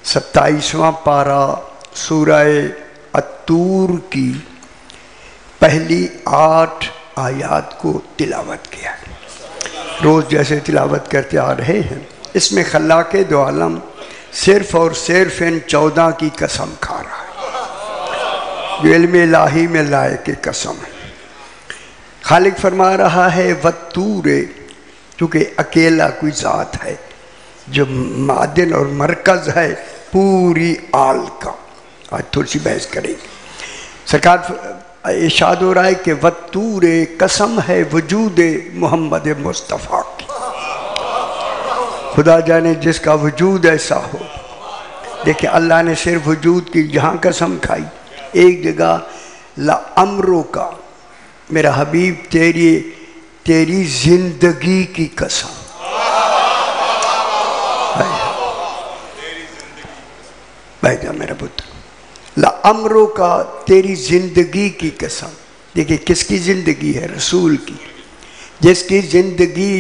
27واں پارہ سورہ الطور کی پہلی 8 آیات کو تلاوت کیا ہے۔ روز جیسے تلاوت کرتے آ رہے ہیں، اس میں خلاق دو عالم صرف اور صرف ان 14 کی قسم کھا رہا ہے جو علم الہی میں لائق قسم ہے۔ خالق فرما رہا ہے والطور، چونکہ اکیلا کوئی ذات ہے جو معدن اور مرکز ہے پوری آل کا۔ آج تھوڑی سی بحث کریں گے۔ سرکار ارشاد ہو رہا ہے کہ والطور، قسم ہے وجود محمد مصطفیٰ کی۔ خدا جانے جس کا وجود ایسا ہو۔ دیکھیں اللہ نے صرف وجود کی جہاں قسم کھائی، ایک جگہ لعمرو کا، میرا حبیب تیری زندگی کی قسم۔ بیٹھ جا میرا پتر، لعمرو کا، تیری زندگی کی قسم۔ دیکھیں کس کی زندگی ہے؟ رسول کی۔ جس کی زندگی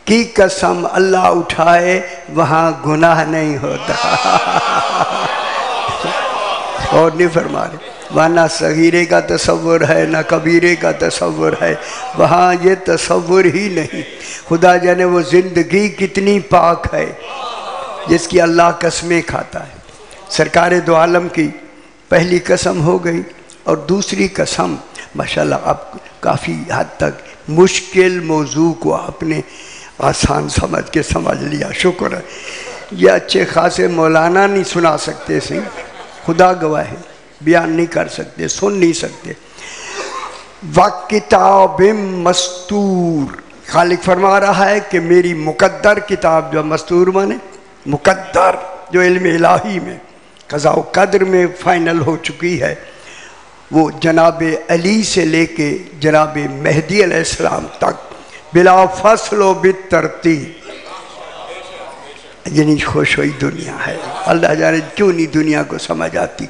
کی قسم اللہ اٹھائے وہاں گناہ نہیں ہوتا۔ اور نہیں فرما رہے، وہاں نہ صغیرے کا تصور ہے نہ کبیرے کا تصور ہے، وہاں یہ تصور ہی نہیں۔ خدا جانے وہ زندگی کتنی پاک ہے جس کی اللہ قسمیں کھاتا ہے۔ سرکار دو عالم کی پہلی قسم ہو گئی، اور دوسری قسم ماشاءاللہ اب کافی حد تک مشکل موضوع کو آپ نے آسان سمجھ کے سمجھ لیا، شکر ہے۔ یہ اچھے خاصے مولانا نہیں سنا سکتے، سی خدا گواہ ہے، بیان نہیں کر سکتے، سن نہیں سکتے۔ وَكِتَابٍ مَسْطُورٍ، خالق فرما رہا ہے کہ میری مقدر کتاب، جو مستور مانے مقدر، جو علم الہی میں قضاء و قدر میں فائنل ہو چکی ہے، وہ جناب علی سے لے کے جناب مہدی علیہ السلام تک بلا فصل و بالترتیب، یعنی خوش ہوئی دنیا ہے۔ اللہ جانے کیوں نہیں دنیا کو سمجھ آتی۔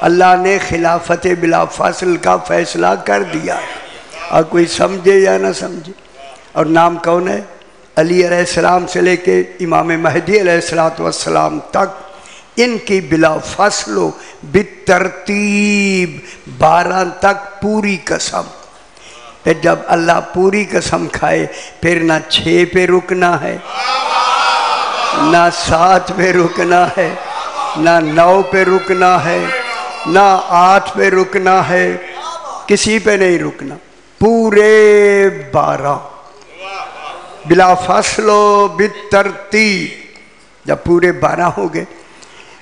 اللہ نے خلافت بلا فصل کا فیصلہ کر دیا، اور کوئی سمجھے یا نہ سمجھے۔ اور نام کون ہے؟ علی علیہ السلام سے لے کے امام مہدی علیہ السلام تک ان کی بلا فصل و بالترتیب 12 تک پوری قسم۔ پھر جب اللہ پوری قسم کھائے پھر نہ 6 پہ رکنا ہے، نہ 7 پہ رکنا ہے، نہ 9 پہ رکنا ہے، نہ 8 پہ رکنا ہے، کسی پہ نہیں رکنا، پورے 12 بلا فصل و بالترتیب۔ جب پورے 12 ہو گئے،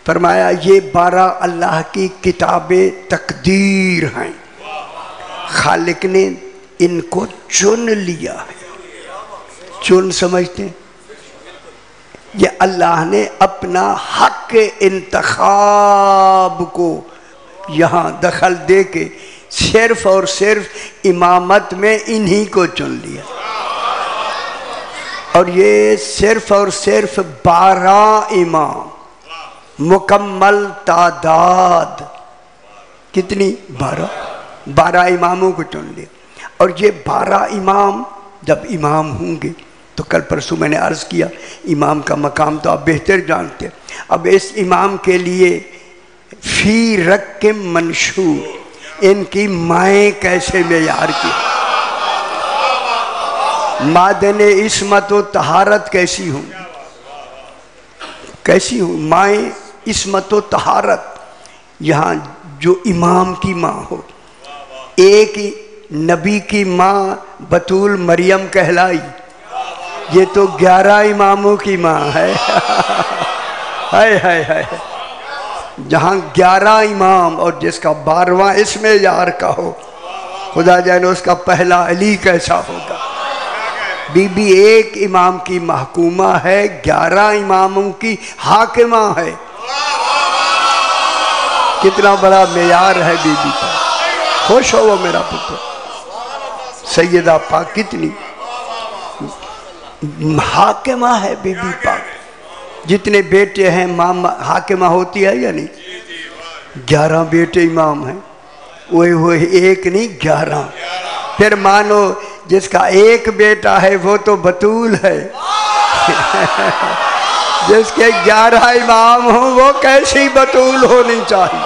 فرمایا یہ 12 اللہ کی کتاب تقدیر ہیں، خالق نے ان کو چن لیا ہے۔ چن سمجھتے ہیں؟ یہ اللہ نے اپنا حق انتخاب کو یہاں دخل دے کے صرف اور صرف امامت میں انہی کو چن لیا، اور یہ صرف اور صرف 12 امام، مکمل تعداد کتنی؟ 12 اماموں کو چن لیا۔ اور یہ 12 امام جب امام ہوں گے تو کل پرسوں میں نے عرض کیا امام کا مقام تو آپ بہتر جانتے ہیں۔ اب اس امام کے لیے فی رقم منشور، ان کی مائیں کیسے معیار کی، معدن عصمت و طہارت کیسی ہوں، کیسی ہوں مائیں عصمت و طہارت۔ یہاں جو امام کی ماں ہو، ایک نبی کی ماں بطول مریم کہلائی، یہ تو 11 اماموں کی ماں ہے۔ ہائے ہائے ہائے، جہاں 11 امام اور جس کا 12واں اسم یار کا ہو، خدا جانے اس کا پہلا علی کیسا ہوگا۔ بی بی ایک امام کی محکومہ ہے، 11 اماموں کی حاکمہ ہے۔ کتنا بڑا معیار ہے بی بی کا۔ خوش ہو وہ میرا پتر، سیدہ پاک کتنی حاکمہ ہے بی بی پاک۔ جتنے بیٹے ہیں ماں حاکمہ ہوتی ہے یا نہیں؟ 11 بیٹے امام ہیں، وہ ایک نہیں 11۔ پھر مانو جس کا ایک بیٹا ہے وہ تو بطول ہے، جس کے 11 امام ہوں وہ کیسی بطول ہونی چاہیے.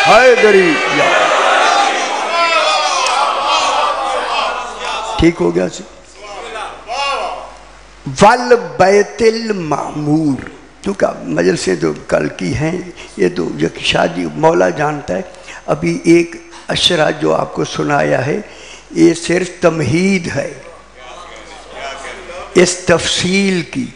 حیدری ٹھیک ہو گیا سی. والبیت المعمور، کیونکہ مجلسیں جو کل کی ہیں یہ تو شادی مولا جانتا ہے. ابھی ایک اشرا جو آپ کو سنایا ہے یہ صرف تمہید ہے اس تفصیل کی.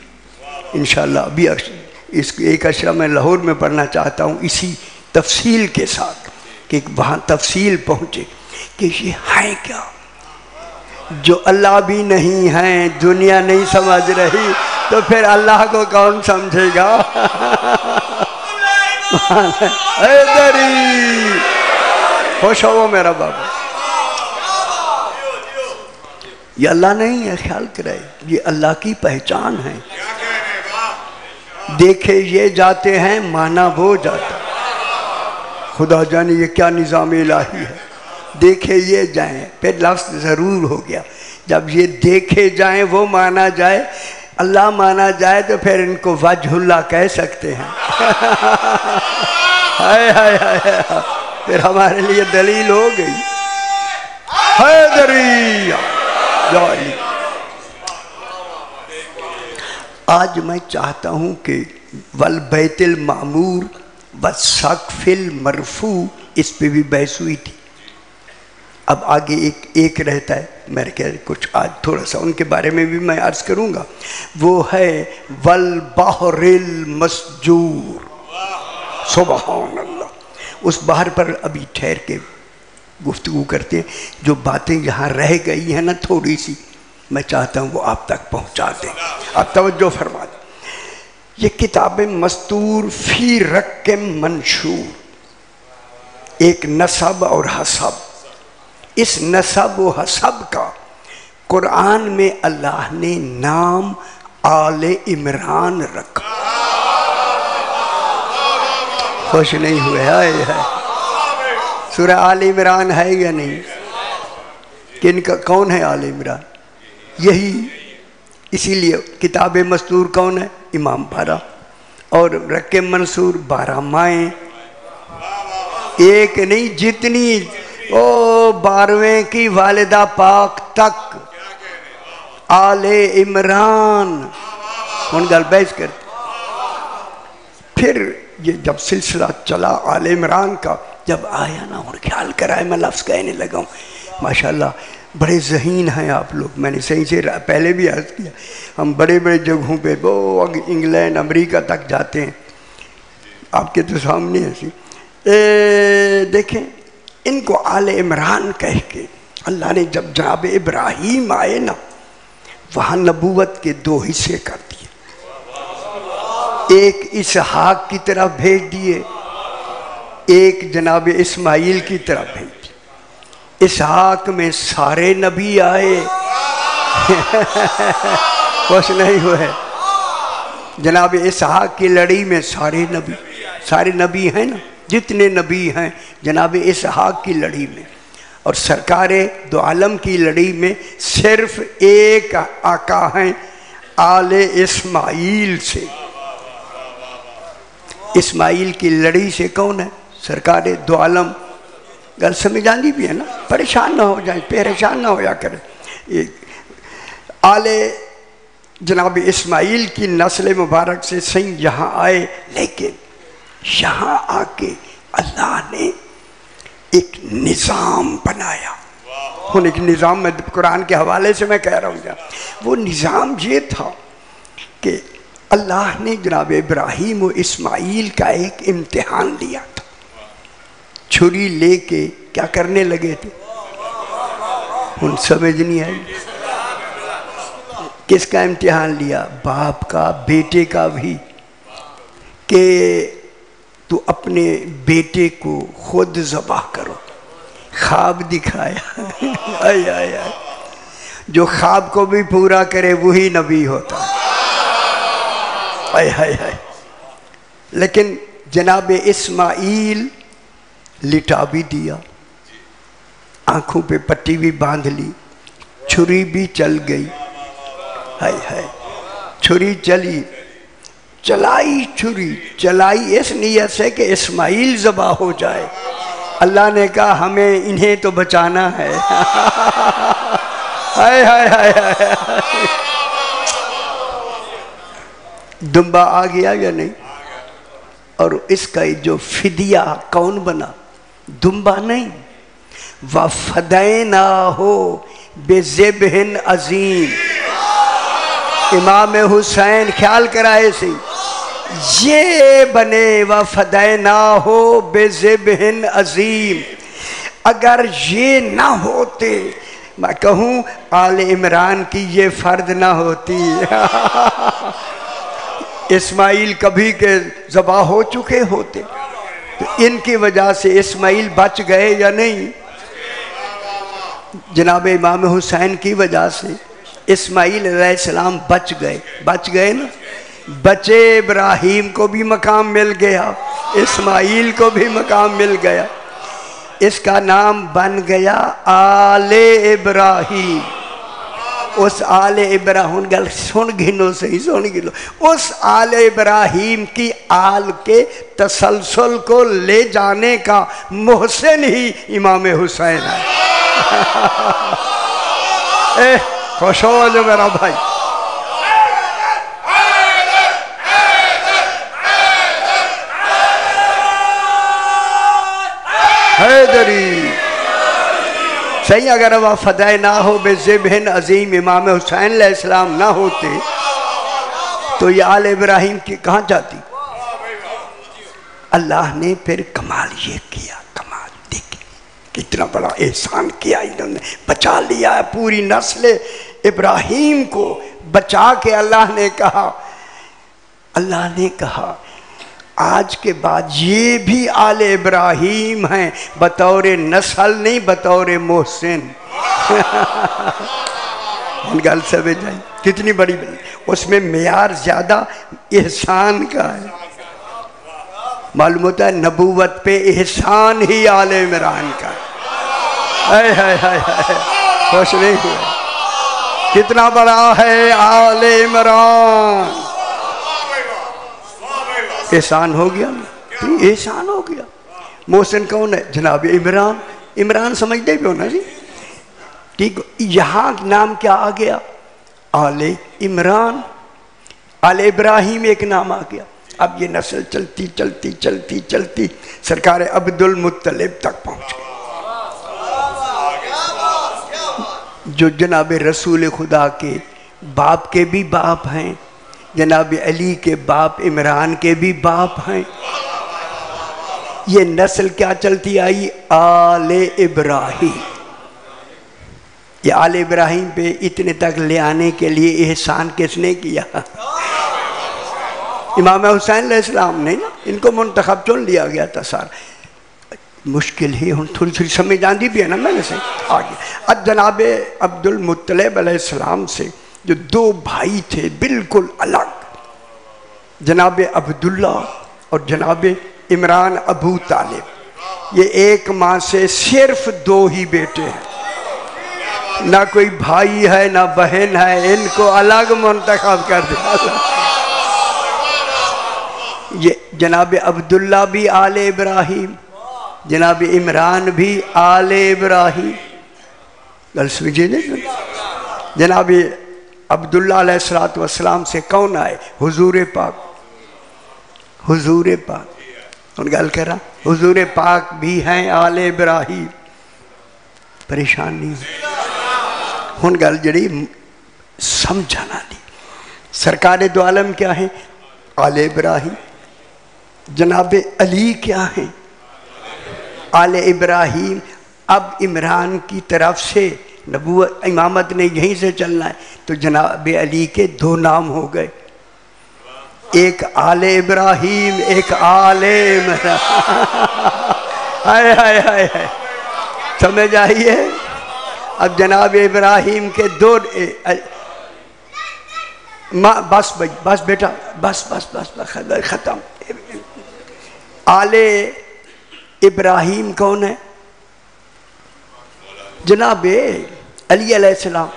انشاءاللہ ابھی اس ایک اشرا میں لاہور میں پڑھنا چاہتا ہوں اسی تفصیل کے ساتھ کہ وہاں تفصیل پہنچے کہ یہ ہے کیا جو اللہ بھی نہیں ہیں، دنیا نہیں سمجھ رہی، تو پھر اللہ کو کون سمجھے گا؟ حیدری خوش ہو میرا بابا. یہ اللہ نہیں ہے، خیال کرے یہ اللہ کی پہچان ہے. دیکھے یہ جاتے ہیں مانا وہ جاتا. خدا جانے یہ کیا نظام الہی ہے. دیکھے یہ جائیں، پھر لفظ ضرور ہو گیا. جب یہ دیکھے جائیں وہ مانا جائے، اللہ مانا جائے، تو پھر ان کو وجہ اللہ کہہ سکتے ہیں. ہائے ہائے ہائے، پھر ہمارے لیے دلیل ہو گئی. حیدری آج میں چاہتا ہوں کہ والبیت المعمور والسقف المرفوع، اس پہ بھی بحث ہوئی تھی. اب آگے ایک رہتا ہے، میرے کہہ کچھ آج تھوڑا سا ان کے بارے میں بھی میں عرض کروں گا. وہ ہے والبحر المسجور. سبحان اللہ. اس بحر پر ابھی ٹھہر کے گفتگو کرتے ہیں. جو باتیں یہاں رہ گئی ہیں نا تھوڑی سی، میں چاہتا ہوں وہ آپ تک پہنچا دیں. آپ توجہ فرما دیں. یہ کتاب مستور فی رقم منشور، ایک نسب اور حسب. اس نسب و حسب کا قرآن میں اللہ نے نام آل عمران رکھا. خوش نہیں ہوئے؟ ہے سورہ آل عمران ہے یا نہیں؟ کن کا کون ہے آل عمران؟ یہی. اسی لیے کتاب مستور کون ہے؟ امام 12. اور رقم منصور 12 مائیں. ایک نہیں، جتنی 12ویں کی والدہ پاک تک آل عمران ان گل بحث کرتے. پھر یہ جب سلسلہ چلا آل عمران کا، جب آیا نا اور خیال کرائے، میں لفظ کہنے لگا ہوں. ماشاءاللہ بڑے ذہین ہیں آپ لوگ. میں نے صحیح سے پہلے بھی عرض کیا، ہم بڑے بڑے جگہوں پہ وہ انگلینڈ امریکہ تک جاتے ہیں. آپ کے تو سامنے ایسی دیکھیں. ان کو آل عمران کہہ کے اللہ نے جب جناب ابراہیم آئے نا، وہاں نبوت کے 2 حصے کر دیے. ایک اسحاق کی طرف بھیج دیے، ایک جناب اسماعیل کی طرف بھیج دیے. اسحاق میں سارے نبی آئے. خوش نہیں ہوئے؟ جناب اسحاق کی لڑی میں سارے نبی ہیں نا، جتنے نبی ہیں جناب اسحاق کی لڑی میں. اور سرکار دو عالم کی لڑی میں صرف ایک آقا ہیں آل اسماعیل سے. اسماعیل کی لڑی سے کون ہے؟ سرکار دو عالم. گل سمجھ آندی بھی ہے نا؟ پریشان نہ ہو جائیں، پریشان نہ ہویا کریں. آل جناب اسماعیل کی نسل مبارک سے صحیح یہاں آئے، لیکن یہاں آ کے اللہ نے ایک نظام بنایا. ان ایک نظام میں قرآن کے حوالے سے میں کہہ رہا ہوں. وہ نظام یہ تھا کہ اللہ نے جناب ابراہیم و اسماعیل کا ایک امتحان لیا تھا. چھری لے کے کیا کرنے لگے تھے؟ ان سمجھ نہیں آئی. کس کا امتحان لیا؟ باپ کا، بیٹے کا بھی، کہ تو اپنے بیٹے کو خود ذبح کرو. خواب دکھایا. آئے آئے آئے. جو خواب کو بھی پورا کرے وہی نبی ہوتا. آئے آئے آئے. لیکن جناب اسماعیل لٹا بھی دیا، آنکھوں پہ پٹی بھی باندھ لی، چھری بھی چل گئی. ہائے ہائے چھری چلی چلائی چھری چلائی اس نیت سے کہ اسماعیل ذبح ہو جائے. اللہ نے کہا ہمیں انہیں تو بچانا ہے. ہائے ہائے ہائے ہائے دمبا آ گیا یا نہیں؟ اور اس کا جو فدیہ کون بنا؟ دمبا نہیں. وَفَدَيْنَاهُ بِذِبْحٍ عَظِيمٍ. امام حسین خیال کرائے سے یہ بنے وَفَدَيْنَاهُ بِذِبْحٍ عَظِيمٍ. اگر یہ نہ ہوتے میں کہوں آل عمران کی یہ فرد نہ ہوتی. اسماعیل کبھی کے ذبح ہو چکے ہوتے تو ان کی وجہ سے اسماعیل بچ گئے یا نہیں؟ جناب امام حسین کی وجہ سے اسماعیل علیہ السلام بچ گئے نا. بچے ابراہیم کو بھی مقام مل گیا، اسماعیل کو بھی مقام مل گیا. اس کا نام بن گیا آل ابراہیم. اس آل ابراہیم گل سن گھنو صحیح سن گھنو اس آل ابراہیم کی آل کے تسلسل کو لے جانے کا محسن ہی امام حسین ہے. خوش ہو جو میرا بھائی. حیدری صحیح. اگر وَفَدَيْنَاهُ بِذِبْحٍ عَظِيمٍ امام حسین علیہ السلام نہ ہوتے تو یہ آل ابراہیم کی کہاں جاتی؟ اللہ نے پھر کمال یہ کیا. کمال دیکھیں کتنا بڑا احسان کیا انہوں نے. بچا لیا پوری نسل ابراہیم کو بچا کے. اللہ نے کہا آج کے بعد یہ بھی آل ابراہیم ہیں بطور نسل نہیں بطور محسن. گل سمجھ جائیں کتنی بڑی اس میں معیار زیادہ احسان کا ہے. معلوم ہوتا ہے نبوت پہ احسان ہی آل عمران کا. خوش نہیں ہوا کتنا بڑا ہے آل عمران. احسان ہو گیا احسان ہو گیا. محسن کون ہے؟ جناب عمران. عمران سمجھتے بھی ہونا جی ٹھیک. یہاں نام کیا آ گیا؟ آل عمران. آل ابراہیم ایک نام آ گیا. اب یہ نسل چلتی چلتی چلتی چلتی سرکار عبدالمطلب تک پہنچ گئی جو جناب رسول خدا کے باپ کے بھی باپ ہیں، جناب علی کے باپ عمران کے بھی باپ ہیں. یہ نسل کیا چلتی آئی؟ آل ابراہیم. یہ آل ابراہیم پہ اتنے تک لے آنے کے لیے احسان کس نے کیا؟ امام حسین علیہ السلام نے نا. ان کو منتخب چن لیا گیا تھا. سارا مشکل ہی ہوں تھوڑی تھوڑی سمجھ آندی بھی ہے نا میں نے سے آگے. اب جناب عبدالمطلب علیہ السلام سے جو دو بھائی تھے بالکل الگ، جناب عبداللہ اور جناب عمران ابو طالب، یہ ایک ماں سے صرف دو ہی بیٹے ہیں، نہ کوئی بھائی ہے نہ بہن ہے. ان کو الگ منتخب کر دیا. یہ جناب عبداللہ بھی آل ابراہیم، جناب عمران بھی آل ابراہیم. گل سمجھے نہیں؟ جناب عبداللہ علیہ السلام سے کون آئے؟ حضور پاک. حضور پاک ان گل کر رہا حضور پاک بھی ہیں آل ابراہیم. پریشان نہیں ہو ان گل جڑی سمجھانا دی. سرکار دو عالم کیا ہیں؟ آل ابراہیم. جناب علی کیا ہیں؟ آل ابراہیم. اب عمران کی طرف سے نبوت امامت نے یہیں سے چلنا ہے تو جناب علی کے دو نام ہو گئے، ایک آل ابراہیم ایک آل عمران. ہائے ہائے ہائے ہائے سمجھ آئیے. اب جناب ابراہیم کے دو بس بس بیٹا بس بس بس ختم. آل ابراہیم کون ہے؟ جناب علی علیہ السلام.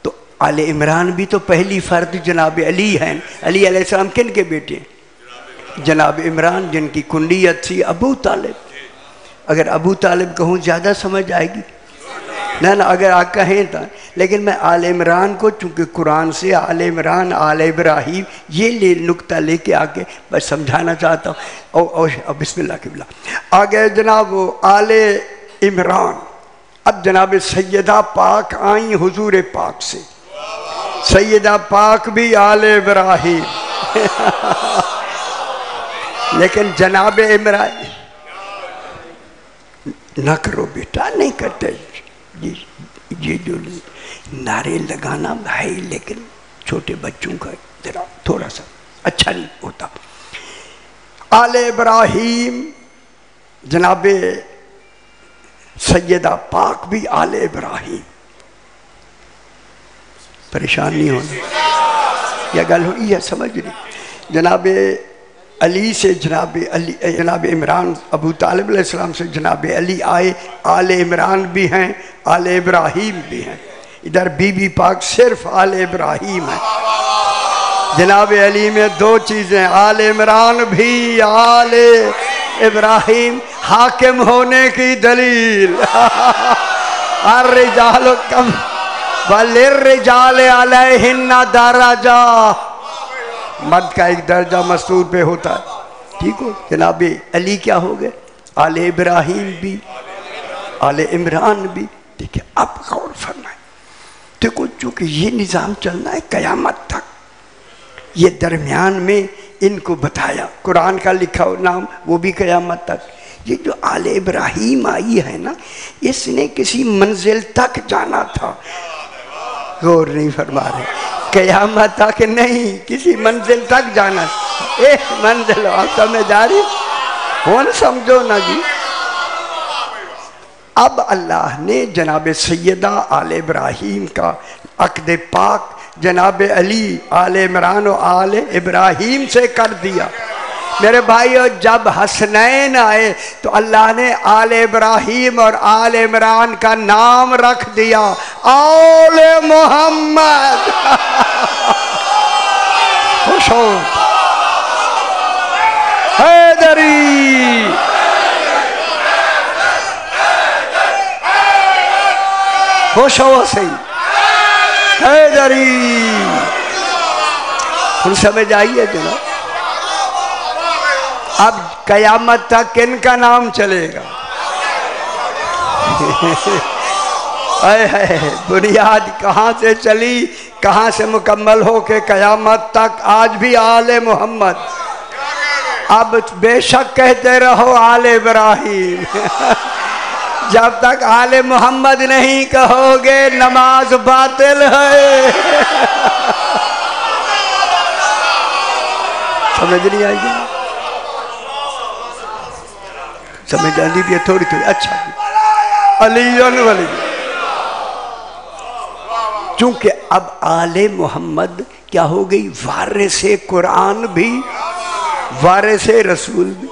تو آل عمران بھی تو پہلی فرد جناب علی ہیں. علی علیہ السلام کن کے بیٹے ہیں؟ جناب عمران، جن کی کنیت تھی ابو طالب. اگر ابو طالب کہوں زیادہ سمجھ آئے گی؟ نہ اگر آپ کہیں تو، لیکن میں آل عمران کو چونکہ قرآن سے آل عمران آل ابراہیم یہ نقطہ لے کے آگے بس سمجھانا چاہتا ہوں. اور بسم اللہ کی بلا آگے جناب آل عمران. اب جناب سیدہ پاک آئیں حضور پاک سے. سیدہ پاک بھی آل ابراہیم لیکن جناب عمران نہ کرو بیٹا، نہیں کرتے. یہ جو نعرے لگانا ہے لیکن چھوٹے بچوں کا ذرا تھوڑا سا اچھا نہیں ہوتا. آل ابراہیم جناب سیدہ پاک بھی آل ابراہیم. پریشان نہیں ہونا، یہ گل ہوئی ہے سمجھ نہیں. جناب علی سے جناب عمران، ابو طالب علیہ السلام سے جناب علی آئے. آل عمران بھی ہیں، آل ابراہیم بھی ہیں. ادھر بی بی پاک صرف آل ابراہیم ہے. جناب علی میں دو چیزیں، آل عمران بھی آل ابراہیم. حاکم ہونے کی دلیل الرجال کم وللرجال علیہن درجہ. مرد کا ایک درجہ مستور پہ ہوتا ہے. ٹھیک ہو. جناب علی کیا ہو گئے؟ آل ابراہیم بھی آل عمران بھی. دیکھیں اب غور فرمائیں. دیکھو چونکہ یہ نظام چلنا ہے قیامت تک، یہ درمیان میں ان کو بتایا قرآن کا لکھا نام وہ بھی قیامت تک. یہ جو آل ابراہیم آئی ہے نا، اس نے کسی منزل تک جانا تھا. غور نہیں فرما رہے. قیامت تک نہیں، کسی منزل تک جانا. ایک منزل آپ سمجھ آ رہی ہوں، سمجھو نا جی. اب اللہ نے جناب سیدہ آل ابراہیم کا عقد پاک جناب علی آل عمران و آل ابراہیم سے کر دیا. میرے بھائیو جب حسنین آئے تو اللہ نے آل ابراہیم اور آل عمران کا نام رکھ دیا آل محمد. خوش ہو حیدری. خوش ہو صحیح حیدری. ہم سمجھ آئیے جناب. اب قیامت تک کن کا نام چلے گا؟ بنیاد کہاں سے چلی، کہاں سے مکمل ہو کے قیامت تک آج بھی آل محمد. اب بے شک کہتے رہو آل ابراہیم جب تک آل محمد نہیں کہو گے نماز باطل ہے. سمجھ نہیں آئی گی؟ سمجھ آئی بھی ہے تھوڑی تھوڑی. اچھا علی ولی. چونکہ اب آل محمد کیا ہو گئی؟ وارث قرآن بھی وارث رسول بھی.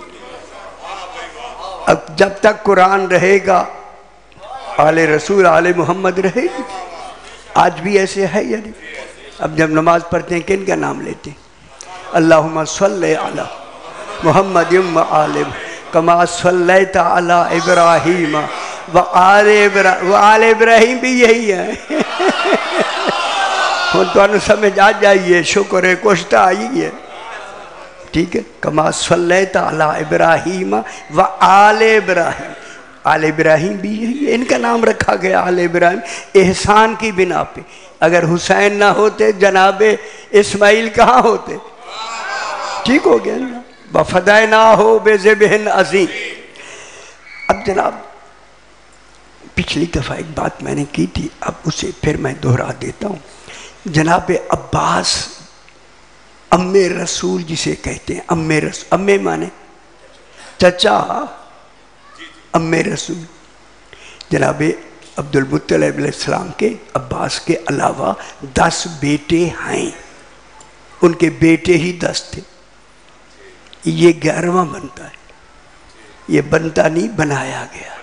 اب جب تک قرآن رہے گا آل رسول آل محمد رہے گی. آج بھی ایسے ہے یا نہیں؟ اب جب نماز پڑھتے ہیں کن کا نام لیتے ہیں؟ اللہم صلی علی محمد و آل کما صلیت علی ابراہیم و آل ابراہیم بھی یہی ہے. تو انہوں سمجھ آ جائیے. شکر ہے کشتہ آئی ہے. ٹھیک ہے. کما صلیت علی ابراہیم و آل ابراہیم. آل ابراہیم بھی یہی ہے. ان کا نام رکھا گیا آل ابراہیم احسان کی بنا پہ. اگر حسین نہ ہوتے جناب اسماعیل کہاں ہوتے؟ ٹھیک ہو گیا نا. وَفَدَيْنَاهُ بِذِبْحٍ عَظِيمٍ. اب جناب پچھلی دفعہ ایک بات میں نے کی تھی، اب اسے پھر میں دہرا دیتا ہوں. جناب عباس ام رسول جسے کہتے ہیں، ام مانے چچا، ام رسول. جناب عبد المطلب علیہ السلام کے عباس کے علاوہ 10 بیٹے ہیں. ان کے بیٹے ہی 10 تھے. یہ 11واں بنتا ہے. یہ بنتا نہیں، بنایا گیا.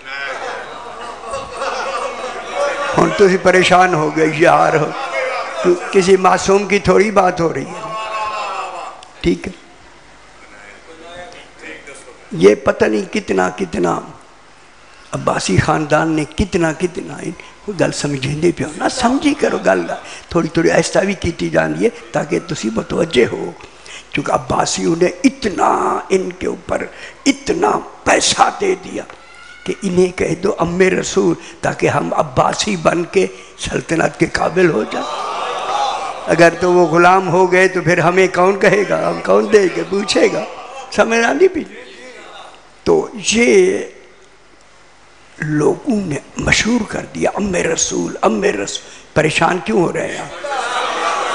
ہوں تو پریشان ہو گئے یار ہو. کسی معصوم کی تھوڑی بات ہو رہی ہے، ٹھیک ہے؟ یہ پتہ نہیں کتنا عباسی خاندان نے کتنا گل سمجھیں دے پہ ہونا، سمجھی کرو گل تھوڑی ایسا بھی کیتی جانی ہے تاکہ تسی متوجہ ہو، کیونکہ عباسیوں نے اتنا ان کے اوپر اتنا پیسہ دے دیا کہ انہیں کہہ دو ام رسول، تاکہ ہم عباسی بن کے سلطنت کے قابل ہو جائیں۔ اگر تو وہ غلام ہو گئے تو پھر ہمیں کون کہے گا، ہم کون دے گا، پوچھے گا، سمجھ آندی بھی۔ تو یہ لوگوں نے مشہور کر دیا ام رسول ام رسول۔ پریشان کیوں ہو رہے ہیں؟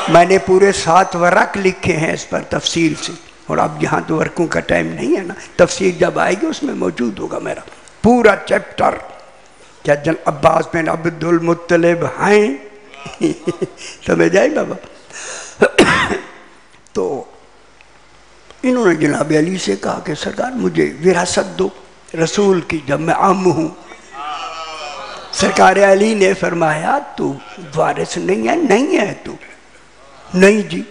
میں نے پورے 7 ورق لکھے ہیں اس پر تفصیل سے، اور اب یہاں تو ورقوں کا ٹائم نہیں ہے نا، تفصیل جب آئے گی اس میں موجود ہوگا میرا پورا چیپٹر، کیا عباس بن عبد المطلب ہیں سمجھ آئی بابا؟ تو انہوں نے جناب علی سے کہا کہ سرکار مجھے وراثت دو رسول کی جب میں عام ہوں۔ سرکار علی نے فرمایا تو وارث نہیں ہے تو؟ نہیں جی،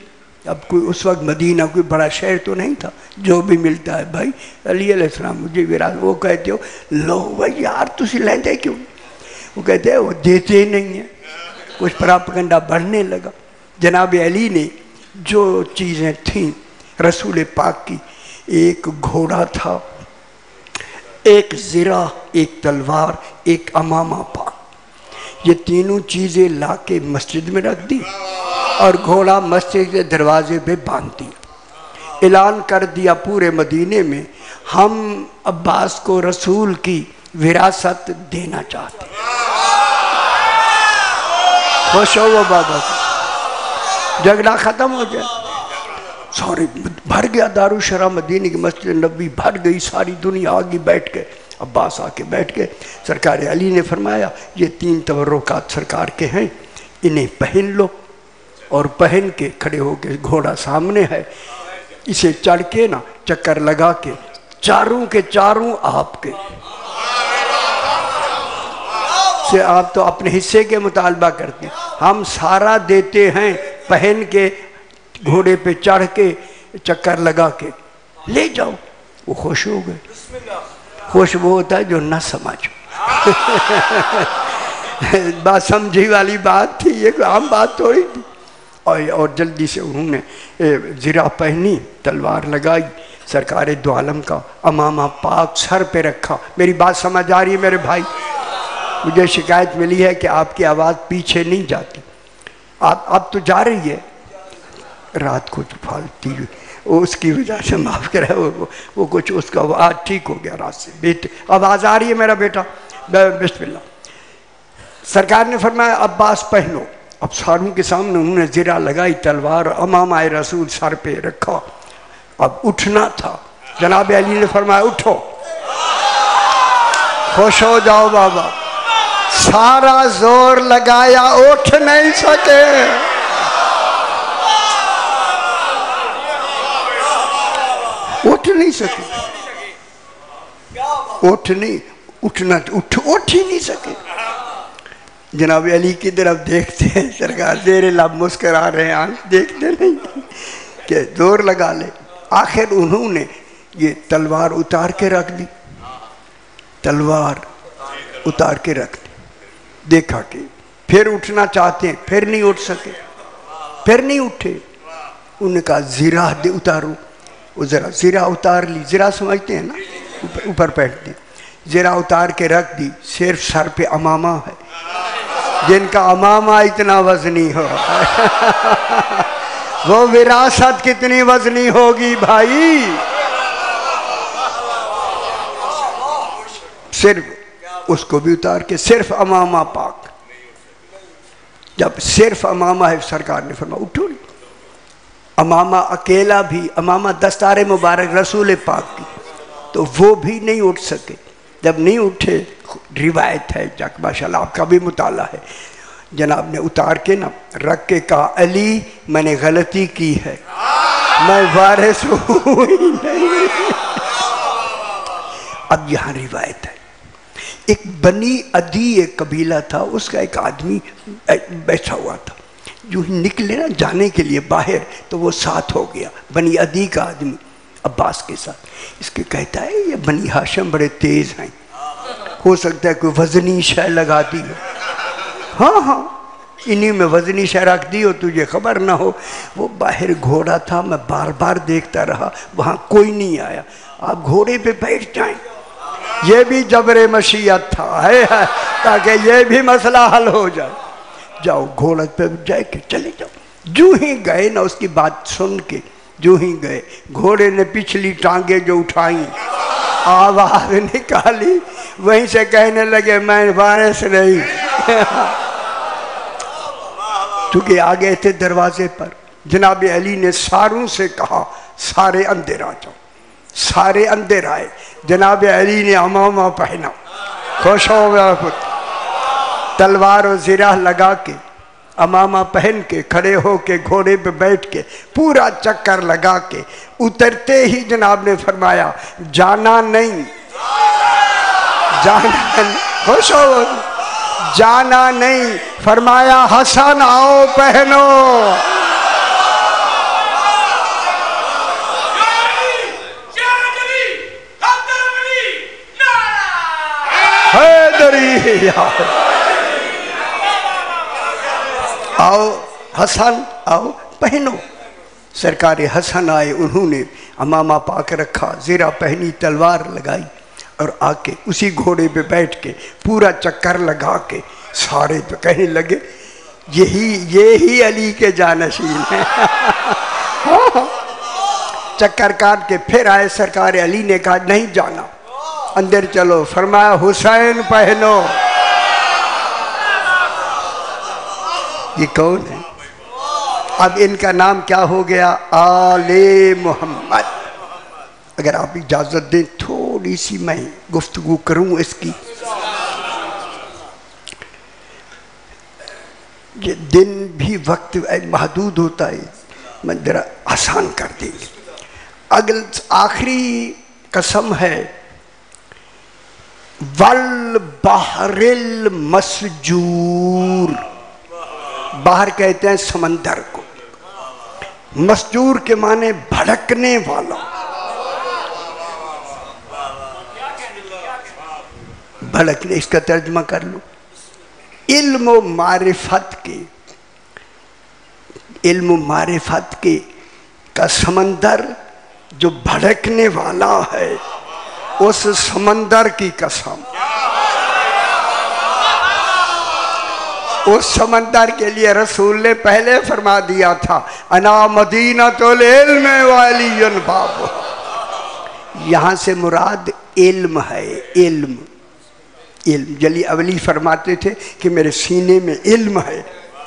اب کوئی اس وقت مدینہ کوئی بڑا شہر تو نہیں تھا، جو بھی ملتا ہے بھائی علی علیہ السلام مجھے وراثت۔ وہ کہتے ہو لو بھائی یار تسی لیندے کیوں؟ وہ کہتے ہیں وہ دیتے نہیں ہیں۔ کچھ پراپگنڈا بڑھنے لگا۔ جناب علی نے جو چیزیں تھیں رسول پاک کی، ایک گھوڑا تھا، ایک زرہ، ایک تلوار، ایک امامہ پاک، یہ تینوں چیزیں لا کے مسجد میں رکھ دی اور گھوڑا مسجد کے دروازے پہ باندھ دیا۔ اعلان کر دیا پورے مدینے میں ہم عباس کو رسول کی وراثت دینا چاہتے ہیں۔ خوش ہو وہ بابا، جھگڑا ختم ہو جائے۔ سارے بھر گیا دارالشرح مدینہ کی مسجد نبی بھر گئی، ساری دنیا آگے بیٹھ کے، عباس آ کے بیٹھ کے۔ سرکار علی نے فرمایا یہ 3 تبرکات سرکار کے ہیں، انہیں پہن لو، اور پہن کے کھڑے ہو کے، گھوڑا سامنے ہے، اسے چڑھ کے نا چکر لگا کے چاروں کے چاروں آپ کے سے، آپ تو اپنے حصے کے مطالبہ کرتے ہیں، ہم سارا دیتے ہیں، پہن کے گھوڑے پہ چڑھ کے چکر لگا کے لے جاؤ۔ وہ خوش ہو گئے۔ خوش وہ ہوتا ہے جو نہ سمجھو۔ بات سمجھی والی بات تھی، یہ کوئی عام بات تھوڑی تھی۔ اور جلدی سے انہوں نے زرہ پہنی، تلوار لگائی، سرکار دو عالم کا امامہ پاک سر پہ رکھا۔ میری بات سمجھ آ رہی ہے میرے بھائی؟ مجھے شکایت ملی ہے کہ آپ کی آواز پیچھے نہیں جاتی، اب تو جا رہی ہے، رات کو پھالتی اس کی وجہ سے معاف کرے، وہ کچھ اس کا آج ٹھیک ہو گیا رات سے۔ بیٹے آواز آ رہی ہے میرا بیٹا؟ بسم اللہ۔ سرکار نے فرمایا عباس پہنو۔ اب ساروں کے سامنے انہوں نے زرہ لگائی، تلوار امامہ رسول سر پہ رکھا، اب اٹھنا تھا۔ جناب علی نے فرمایا اٹھو۔ خوش ہو جاؤ بابا، سارا زور لگایا، اٹھ نہیں سکے۔ اٹھ نہیں سکے، اٹھ ہی نہیں سکے۔ جناب علی کی طرف دیکھتے ہیں، سرکار زیر لب مسکرا رہے ہیں، دیکھتے نہیں کہ زور لگا لے۔ آخر انہوں نے یہ تلوار اتار کے رکھ دی، تلوار اتار کے رکھ دی۔ دیکھا کہ پھر اٹھنا چاہتے ہیں، پھر نہیں اٹھ سکے، پھر نہیں اٹھے۔ انہوں نے کہا زرہ دے اتارو۔ وہ ذرا زرہ اتار لی، زرہ سمجھتے ہیں نا، اوپر پہنتے ہیں، زرہ اتار کے رکھ دی۔ صرف سر پہ امامہ ہے، جن کا امامہ اتنا وزنی ہو وہ وراثت کتنی وزنی ہوگی بھائی۔ صرف اس کو بھی اتار کے صرف امامہ پاک، جب صرف امامہ ہے سرکار نے فرمایا اٹھو۔ امامہ اکیلا بھی، امامہ دستار مبارک رسول پاک کی، تو وہ بھی نہیں اٹھ سکے۔ جب نہیں اٹھے، روایت ہے جاک ماشاءاللہ آپ کا بھی مطالعہ ہے، جناب نے اتار کے نا رکھ کے کہا علی میں نے غلطی کی ہے، میں وارث ہوں ہی نہیں۔ اب یہاں روایت ہے، ایک بنی عدی ایک قبیلہ تھا، اس کا ایک آدمی بیٹھا ہوا تھا، جو ہی نکلے نا جانے کے لیے باہر تو وہ ساتھ ہو گیا، بنی عدی کا آدمی عباس کے ساتھ۔ اس کے کہتا ہے یہ بنی ہاشم بڑے تیز ہیں، ہو سکتا ہے کوئی وزنی شے لگا دی ہو۔ ہاں ہاں انہی میں وزنی شے رکھ دی ہو، تجھے خبر نہ ہو۔ وہ باہر گھوڑا تھا، میں بار بار دیکھتا رہا، وہاں کوئی نہیں آیا۔ آپ گھوڑے پہ بیٹھ جائیں، یہ بھی جبر مشیت تھا ہے تاکہ یہ بھی مسئلہ حل ہو جائے۔ جاؤ گھوڑے پہ جائے کہ چلے جاؤ۔ جو ہی گئے نا اس کی بات سن کے، جو ہی گئے گھوڑے نے پچھلی ٹانگیں جو اٹھائیں آواز نکالی، وہیں سے کہنے لگے میں وارث نہیں۔ چونکہ آگے تھے دروازے پر، جناب علی نے ساروں سے کہا سارے اندر آ جاؤ۔ سارے اندر آئے، جناب علی نے عمامہ پہنا، خوش ہو گیا خود، تلوار و زرہ لگا کے، عمامہ پہن کے، کھڑے ہو کے، گھوڑے پہ بیٹھ کے، پورا چکر لگا کے اترتے ہی جناب نے فرمایا جانا نہیں، جانا نہیں، خوش ہو، جانا نہیں، فرمایا حسن آؤ پہنو۔ حیدری آؤ حسن آؤ پہنو۔ سرکار حسن آئے، انہوں نے عمامہ پاک رکھا، زرہ پہنی، تلوار لگائی اور آ کے اسی گھوڑے پہ بیٹھ کے پورا چکر لگا کے سارے تو کہنے لگے یہی علی کے جانشین ہیں۔ چکر کاٹ کے پھر آئے، سرکار علی نے کہا نہیں جانا، اندر چلو، فرمایا حسین پہنو۔ یہ کون ہے؟ اب ان کا نام کیا ہو گیا؟ آل محمد۔ اگر آپ اجازت دیں تھوڑی سی میں گفتگو کروں اس کی۔ یہ دن بھی وقت محدود ہوتا ہے، میں ذرا آسان کر دیں گے۔ اگل آخری قسم ہے والبحر المسجور، بحر کہتے ہیں سمندر کو، مسجور کے معنی بھڑکنے والا، بھڑکنے، اس کا ترجمہ کر لو، علم و معرفت کے کا سمندر جو بھڑکنے والا ہے، اس سمندر کی قسم۔ اس سمندر کے لیے رسول نے پہلے فرما دیا تھا انا مدینۃ العلم وعلی باب۔ یہاں سے مراد علم ہے، علم۔ جلی اولی فرماتے تھے کہ میرے سینے میں علم ہے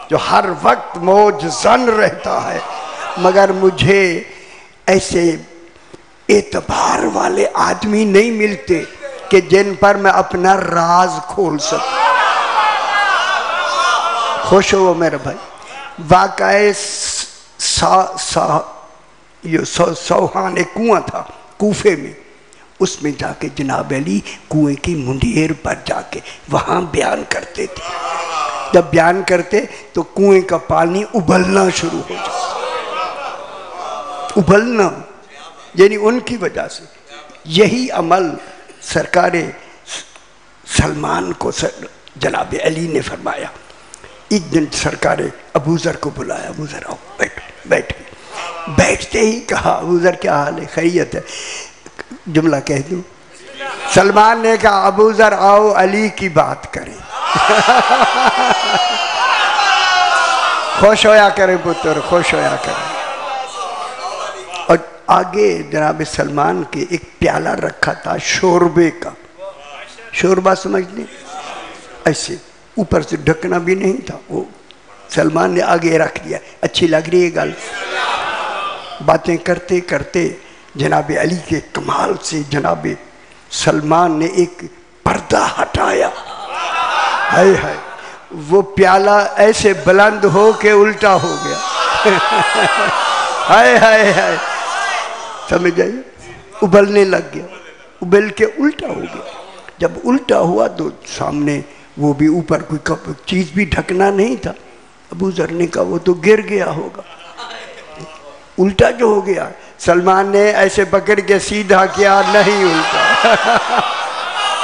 جو ہر وقت موج زن رہتا ہے، مگر مجھے ایسے اعتبار والے آدمی نہیں ملتے کہ جن پر میں اپنا راز کھول سکوں۔ خوش ہو میرے بھائی، واقعہ سوہان ایک کنواں تھا کوفے میں، اس میں جا کے جناب علی کنویں کی منڈیر پر جا کے وہاں بیان کرتے تھے۔ جب بیان کرتے تو کنویں کا پانی ابلنا شروع ہو جاتا، ابلنا، یعنی ان کی وجہ سے۔ یہی عمل سرکار سلمان کو جناب علی نے فرمایا۔ ایک دن سرکار ابو ذر کو بلایا، ابو ذر آؤ بیٹھ۔ بیٹھتے ہی کہا ابو ذر کیا حال ہے؟ خیریت ہے؟ جملہ کہہ دوں، سلمان نے کہا ابو ذر آؤ علی کی بات کریں۔ خوش ہویا کریں پتر، خوش ہویا کریں۔ اور آگے جناب سلمان کے ایک پیالہ رکھا تھا شوربے کا، شوربہ سمجھتے ایسے، اوپر سے ڈھکنا بھی نہیں تھا، وہ سلمان نے آگے رکھ دیا۔ اچھی لگ رہی ہے گل؟ باتیں کرتے کرتے جناب علی کے کمال سے جناب سلمان نے ایک پردہ ہٹایا، ہائے ہائے، وہ پیالہ ایسے بلند ہو کے الٹا ہو گیا، ہائے ہائے ہائے، سمجھ آئیے، ابلنے لگ گیا، ابل کے الٹا ہو گیا۔ جب الٹا ہوا تو سامنے وہ بھی اوپر کوئی چیز بھی ڈھکنا نہیں تھا، ابو ذر نے کہا وہ تو گر گیا ہوگا، الٹا جو ہو گیا۔ سلمان نے ایسے پکڑ کے سیدھا کیا، نہیں الٹا۔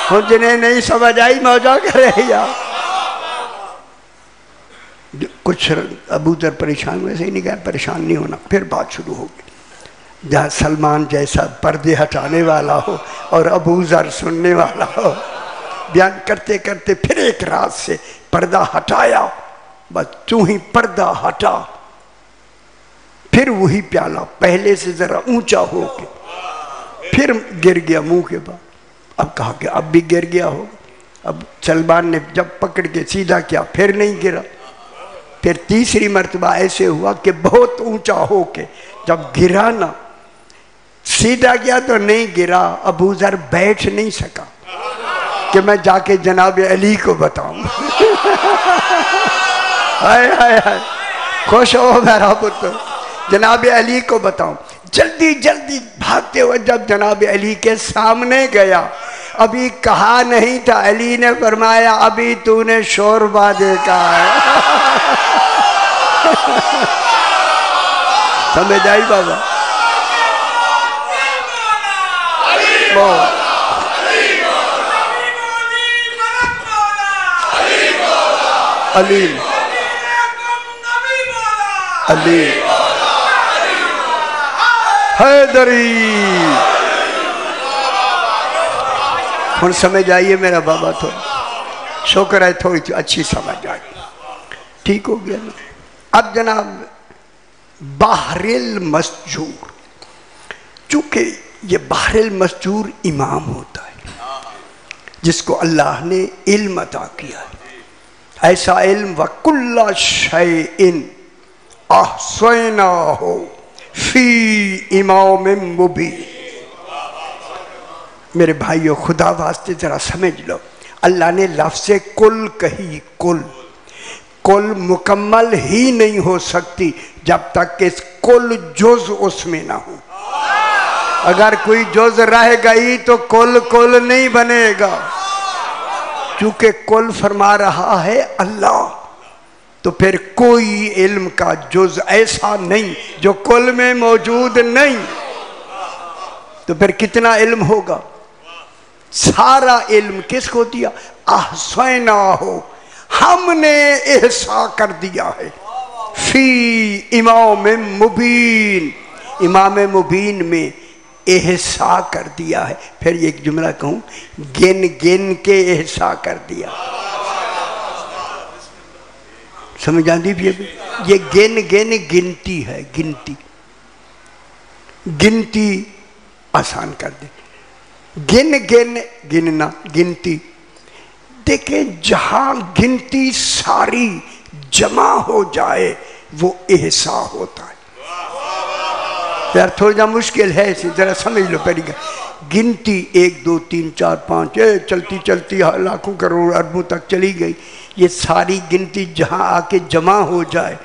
ہوں جنہیں نہیں سمجھ آئی موجہ کرے یا کچھ ابو ذر پریشان ہوئے، سے ہی نہیں کہا پریشان نہیں ہونا۔ پھر بات شروع ہو گئی، جہاں سلمان جیسا پردے ہٹانے والا ہو اور ابو ذر سننے والا ہو، بیان کرتے کرتے پھر ایک رات سے پردہ ہٹایا، بس تو ہی پردہ ہٹا، پھر وہی پیالہ پہلے سے ذرا اونچا ہو کے پھر گر گیا منہ کے بعد۔ اب کہا کہ اب بھی گر گیا ہوگا۔ اب سلمان نے جب پکڑ کے سیدھا کیا پھر نہیں گرا۔ پھر تیسری مرتبہ ایسے ہوا کہ بہت اونچا ہو کے جب گرا نا، سیدھا کیا تو نہیں گرا۔ ابو ذر بیٹھ نہیں سکا کہ میں جا کے جناب علی کو بتاؤں۔ ہائے ہائے ہائے، خوش ہو میرا پتر، جناب علی کو بتاؤں۔ جلدی جلدی بھاگتے ہوئے جب جناب علی کے سامنے گیا، ابھی کہا نہیں تھا، علی نے فرمایا ابھی تو نے شوربہ دیکھا ہے۔ سمجھ آئی بابا؟ علی علی حیدری، ہن سمجھ آئیے میرا بابا، تو شکر ہے تھوڑی اچھی سمجھ آئی، ٹھیک ہو گیا نا۔ اب جناب بحر المسجور، چونکہ یہ بحر المسجور امام ہوتا ہے جس کو اللہ نے علم عطا کیا ہے، ایسا علم وَكُلَّ شَيْءٍ أَحْصَيْنَاهُ فِي إِمَامٍ مُبِينٍ۔ میرے بھائیو خدا واسطے ذرا سمجھ لو، اللہ نے لفظ کل کہی، کل مکمل ہی نہیں ہو سکتی جب تک کہ کل جز اس میں نہ ہو۔ اگر کوئی جز رہ گئی تو کل نہیں بنے گا، چونکہ کل فرما رہا ہے اللہ، تو پھر کوئی علم کا جز ایسا نہیں جو کل میں موجود نہیں، تو پھر کتنا علم ہوگا؟ سارا علم کس کو دیا؟ احصیناہو، ہم نے احصا کر دیا ہے، فی امام مبین، امام مبین میں احصا کر دیا ہے۔ پھر ایک جملہ کہوں، گن گن کے احصا کر دیا۔ سمجھ آندی بھی ہے؟ یہ گنتی ہے، گنتی آسان کر دے، گننا گنتی۔ دیکھیں جہاں گنتی ساری جمع ہو جائے وہ احصا ہوتا ہے۔ یار تھوڑا مشکل ہے، اسی ذرا سمجھ لو پہلی گا گنتی 1 2 3 4 5 چلتی چلتی لاکھوں کروڑ اربوں تک چلی گئی، یہ ساری گنتی جہاں آ کے جمع ہو جائے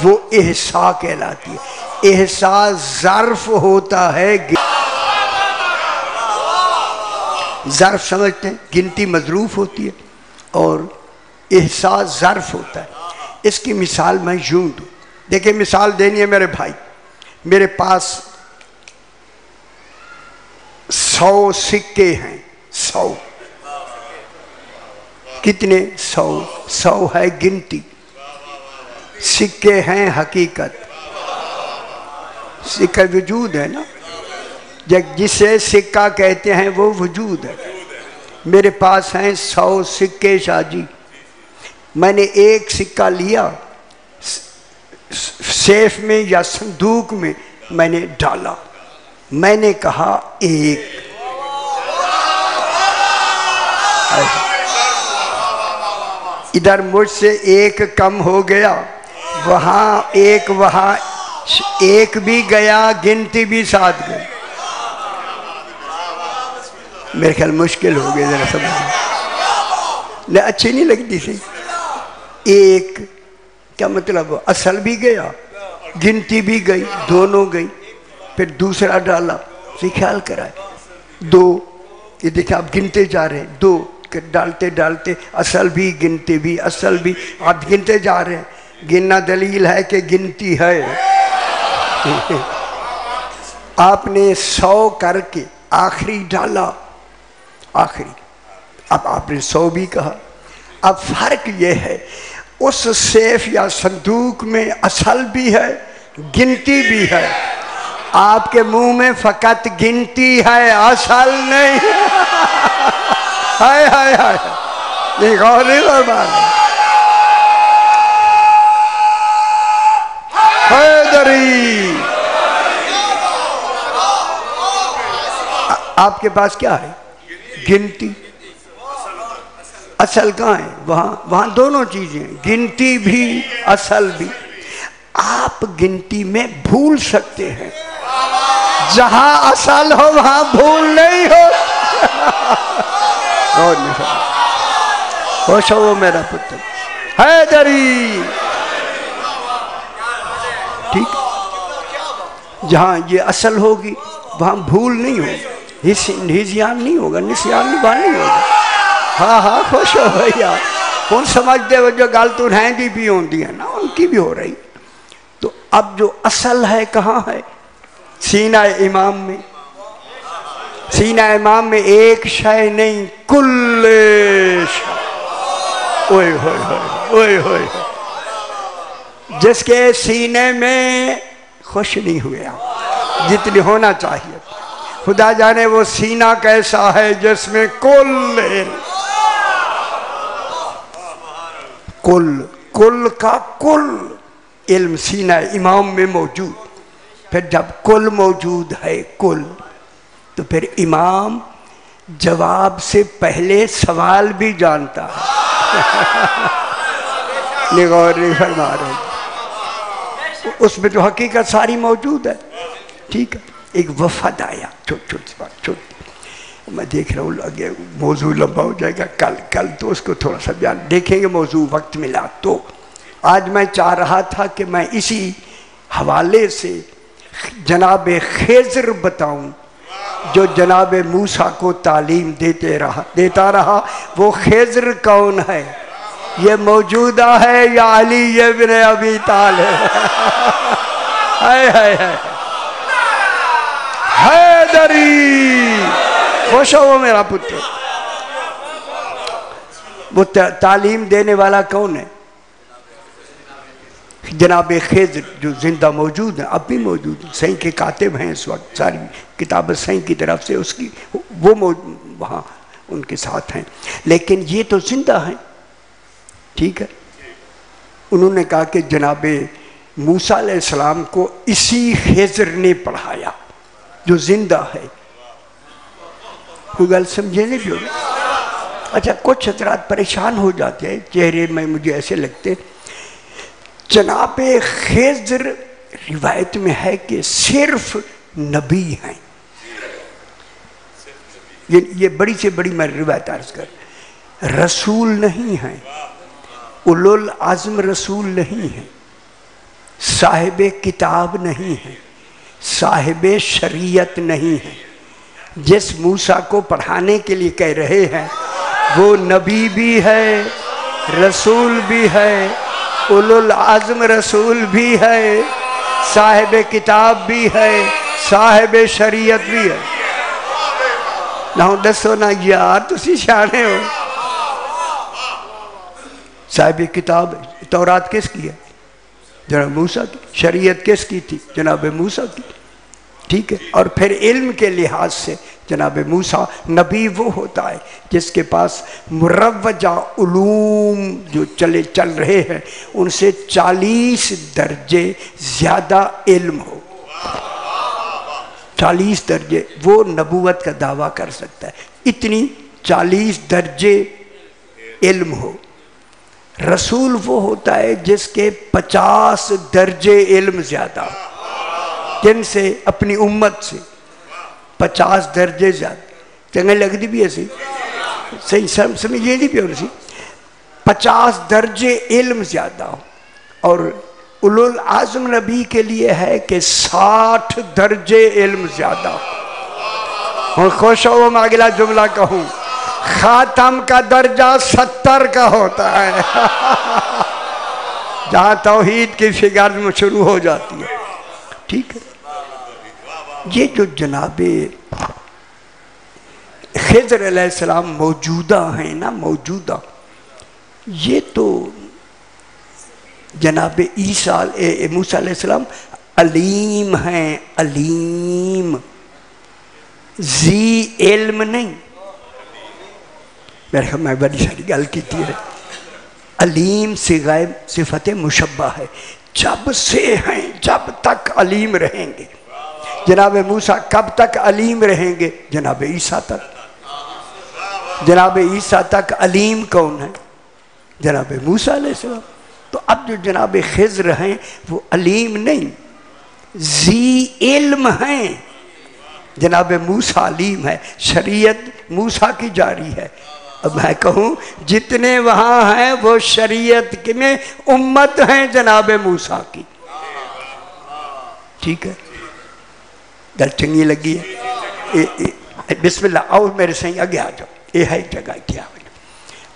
وہ احصا کہلاتی ہے۔ احصا ظرف ہوتا ہے، ظرف سمجھتے ہیں، گنتی مظروف ہوتی ہے اور احصا ظرف ہوتا ہے۔ اس کی مثال میں یوں دوں، دیکھیں مثال دینی ہے میرے بھائی، میرے پاس 100 سکے ہیں، 100 کتنے؟ 100 ہے گنتی، سکے ہیں حقیقت، سکہ وجود ہے نا، جسے سکہ کہتے ہیں وہ وجود ہے۔ میرے پاس ہیں 100 سکے شاہ جی، میں نے ایک سکہ لیا، سیف میں یا صندوق میں میں نے ڈالا، میں نے کہا ایک، ادھر مجھ سے ایک کم ہو گیا، وہاں ایک بھی گیا، گنتی بھی ساتھ گئی، میرے خیال مشکل ہو گئی ذرا سمجھیں، اچھی نہیں لگتی تھی۔ ایک کیا مطلب؟ اصل بھی گیا، گنتی بھی گئی، دونوں گئی، پھر دوسرا ڈالا، خیال کرائے 2، یہ دیکھیں آپ گنتے جا رہے ہیں، 2 ڈالتے ڈالتے اصل بھی گنتے بھی، اصل بھی آپ گنتے جا رہے ہیں، گننا دلیل ہے کہ گنتی ہے؟ آپ نے 100 کر کے آخری ڈالا، آخری، اب آپ نے 100 بھی کہا۔ اب فرق یہ ہے اس سیف یا صندوق میں اصل بھی ہے، گنتی بھی ہے۔ آپ کے منہ میں فقط گنتی ہے، اصل نہیں۔ ہائے ہائے ہائے، نہیں غور نہیں فرمانا۔ حیدری، آپ کے پاس کیا ہے؟ گنتی۔ اصل کہاں ہے؟ وہاں دونوں چیزیں ہیں، گنتی بھی اصل بھی۔ آپ گنتی میں بھول سکتے ہیں، جہاں اصل ہو وہاں بھول نہیں ہو۔ خوش ہو وہ میرا پتر حیدری، ٹھیک؟ جہاں یہ اصل ہوگی وہاں بھول نہیں ہوگی، ہزیان نہیں ہوگا، نسیان نہیں ہوگا۔ ہاں ہاں خوش ہو بھیا، کون سمجھتے ہو جو گل تو رہندی بھی ہوندی ہے نا، ان کی بھی ہو رہی۔ تو اب جو اصل ہے کہاں ہے؟ سینہ امام میں۔ سینہ امام میں ایک شے نہیں، کل شے۔ اوئے ہوئے ہوئے ہوئے ہوئے، جس کے سینے میں خوش نہیں ہوئے آپ جتنی ہونا چاہیے۔ خدا جانے وہ سینہ کیسا ہے جس میں کل کل کا کل علم سینہ امام میں موجود۔ پھر جب کل موجود ہے کل، تو پھر امام جواب سے پہلے سوال بھی جانتا ہے۔ غور نہیں فرما رہے، اس میں تو حقیقت ساری موجود ہے، ٹھیک ہے؟ ایک وفد آیا، چھوٹی بات، میں دیکھ رہا ہوں آگے موضوع لمبا ہو جائے گا، کل تو اس کو تھوڑا سا بیان دیکھیں گے، موضوع وقت ملا تو۔ آج میں چاہ رہا تھا کہ میں اسی حوالے سے جناب خضر بتاؤں جو جناب موسیٰ کو تعلیم دیتا رہا۔ وہ خضر کون ہے؟ یہ موجودہ ہے یا علی ابن ابی طالب؟ ہائے ہائے ہائے، حیدری، خوش ہو میرا پتر۔ وہ تعلیم دینے والا کون ہے؟ جناب خضر، جو زندہ موجود ہیں، اب بھی موجود ہیں، صحیح کے کاتب ہیں اس وقت، ساری کتاب صحیح کی طرف سے اس کی وہ وہاں ان کے ساتھ ہیں، لیکن یہ تو زندہ ہیں، ٹھیک ہے؟ انہوں نے کہا کہ جناب موسیٰ علیہ السلام کو اسی خضر نے پڑھایا جو زندہ ہے۔ کوئی گل سمجھے نہیں جو؟ اچھا، کچھ حضرات پریشان ہو جاتے ہیں، چہرے میں مجھے ایسے لگتے۔ جناب خضر روایت میں ہے کہ صرف نبی ہیں، یہ بڑی سے بڑی میں روایت عرض کر، رسول نہیں ہیں، اولو العزم رسول نہیں ہیں، صاحب کتاب نہیں ہیں، صاحب شریعت نہیں ہیں۔ جس موسیٰ کو پڑھانے کے لیے کہہ رہے ہیں وہ نبی بھی ہے، رسول بھی ہے، اولو العزم رسول بھی ہے، صاحب کتاب بھی ہے، صاحب شریعت بھی ہے۔ نہ دسو نا یار، تسی شانے ہو۔ صاحب کتاب تورات کس کی ہے؟ جناب موسیٰ کی۔ شریعت کس کی تھی؟ جناب موسیٰ کی، ٹھیک ہے؟ اور پھر علم کے لحاظ سے جناب موسیٰ نبی وہ ہوتا ہے جس کے پاس مروجہ علوم جو چل رہے ہیں ان سے 40 درجے زیادہ علم ہو، 40 درجے، وہ نبوت کا دعویٰ کر سکتا ہے، اتنی 40 درجے علم ہو۔ رسول وہ ہوتا ہے جس کے 50 درجے علم زیادہ، جن سے اپنی امت سے 50 درجے زیادہ، چنگے لگ دی بھی ایسی صحیح سمجھ یہ نہیں بھی ہونا سی، 50 درجے علم زیادہ ہو۔ اور اولو العزم نبی کے لیے ہے کہ 60 درجے علم زیادہ ہو۔ اور خوش ہو میں اگلا جملہ کہوں، خاتم کا درجہ 70 کا ہوتا ہے۔ جہاں توحید کی فکر میں شروع ہو جاتی ہے. ٹھیک ہے. یہ جو جناب خضر علیہ السلام موجودہ ہیں نا، موجودہ، یہ تو جناب موسیٰ علیہ السلام علیم ہیں. علیم، ذی علم نہیں. میرے خیال میں بڑی ساری گل کی تھی. علیم صفت مشبہ ہے، جب سے ہیں، جب تک علیم رہیں گے. جناب موسیٰ کب تک علیم رہیں گے؟ جناب عیسیٰ تک. جناب عیسیٰ تک علیم کون ہے؟ جناب موسیٰ علیہ السلام. تو اب جو جناب خضر ہیں وہ علیم نہیں، ذی علم ہیں. جناب موسیٰ علیم ہے، شریعت موسیٰ کی جاری ہے. اب میں کہوں جتنے وہاں ہیں وہ شریعت میں امت ہیں جناب موسیٰ کی. ٹھیک ہے، گل چنگی لگی ہے. بسم اللہ، آؤ میرے سائیں آگے آ جاؤ. یہ ہے جگہ کیا.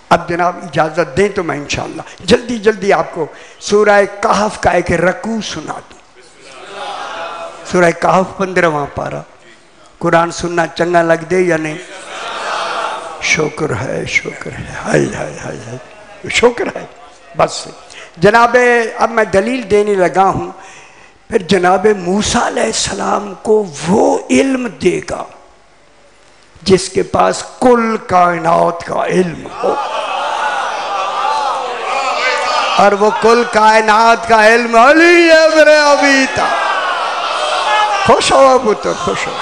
اب جناب اجازت دیں تو میں انشاءاللہ جلدی جلدی آپ کو سورہ کہف کا ایک رکوع سنا دوں. سورہ کہف 15واں پارہ. قرآن سننا چنگا لگ دے یا نہیں؟ شکر ہے، شکر ہے، ہائے ہائے ہائے ہائے، شکر ہے. بس جناب اب میں دلیل دینے لگا ہوں. پھر جناب موسیٰ علیہ السلام کو وہ علم دے گا جس کے پاس کل کائنات کا علم ہو، اور وہ کل کائنات کا علم علی ابن ابی طالب. خوش ہو پتر، خوش ہو.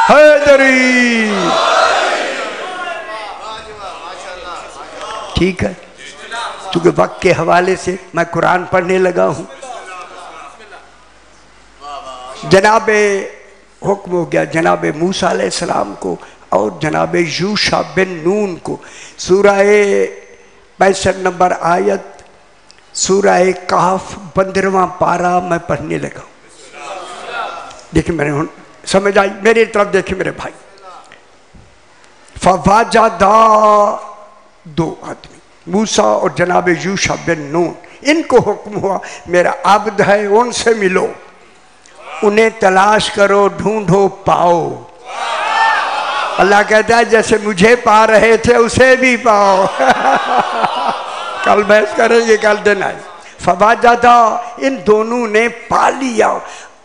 حیدری. ٹھیک ہے، چونکہ وقت کے حوالے سے میں قرآن پڑھنے لگا ہوں. جناب حکم ہو گیا جناب موسیٰ علیہ السلام کو اور جناب یوشع بن نون کو. سورہ 65 نمبر آیت، سورہ کہف 15واں پارہ میں پڑھنے لگا ہوں. دیکھیں میرے سمجھ آئی؟ میری طرف دیکھیں میرے بھائی. فَوَجَدَا، دو آدمی موسیٰ اور جناب یوشع بن نون. ان کو حکم ہوا میرا عبد ہے، ان سے ملو، انہیں تلاش کرو، ڈھونڈو، پاؤ. اللہ کہتا ہے جیسے مجھے پا رہے تھے اسے بھی پاؤ. کل بحث کریں گے، کل دن آئے. فَوَجَدَا، ان دونوں نے پا لیا،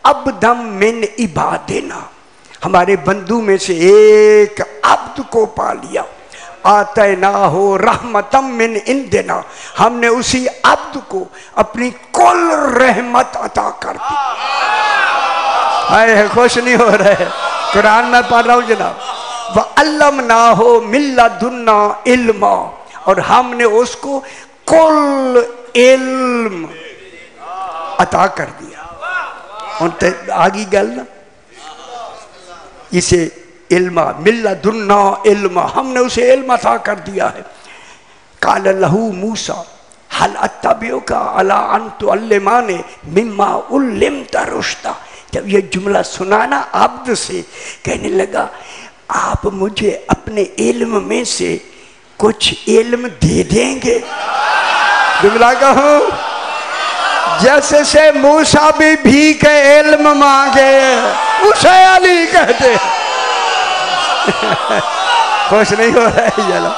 عبدًا من عبادنا، ہمارے بندوں میں سے ایک عبد کو پا لیا. آتیناہ رحمتم من عندنا، ہم نے اسی عبد کو اپنی کل رحمت عطا کر دی. آئے خوش نہیں ہو رہے؟ قرآن میں پڑھ رہا ہوں جناب. وَعَلَّمْنَاهُ مِن لَّدُنَّا عِلْمًا، اور ہم نے اس کو کل علم عطا کر دیا. آگی گل نا، اسے علم من لدنا علم، ہم نے اسے علم عطا کر دیا ہے. قال لہ موسیٰ هل اتبعک علی ان تعلمنی مما علمت رشدا. جب یہ جملہ سنانا عبد سے، کہنے لگا آپ مجھے اپنے علم میں سے کچھ علم دے دیں گے؟ جملہ کہوں جیسے سے موسیٰ بھی بھیک علم مانگے اسے علی کہتے. خوش نہیں ہو رہا ہے؟ چلو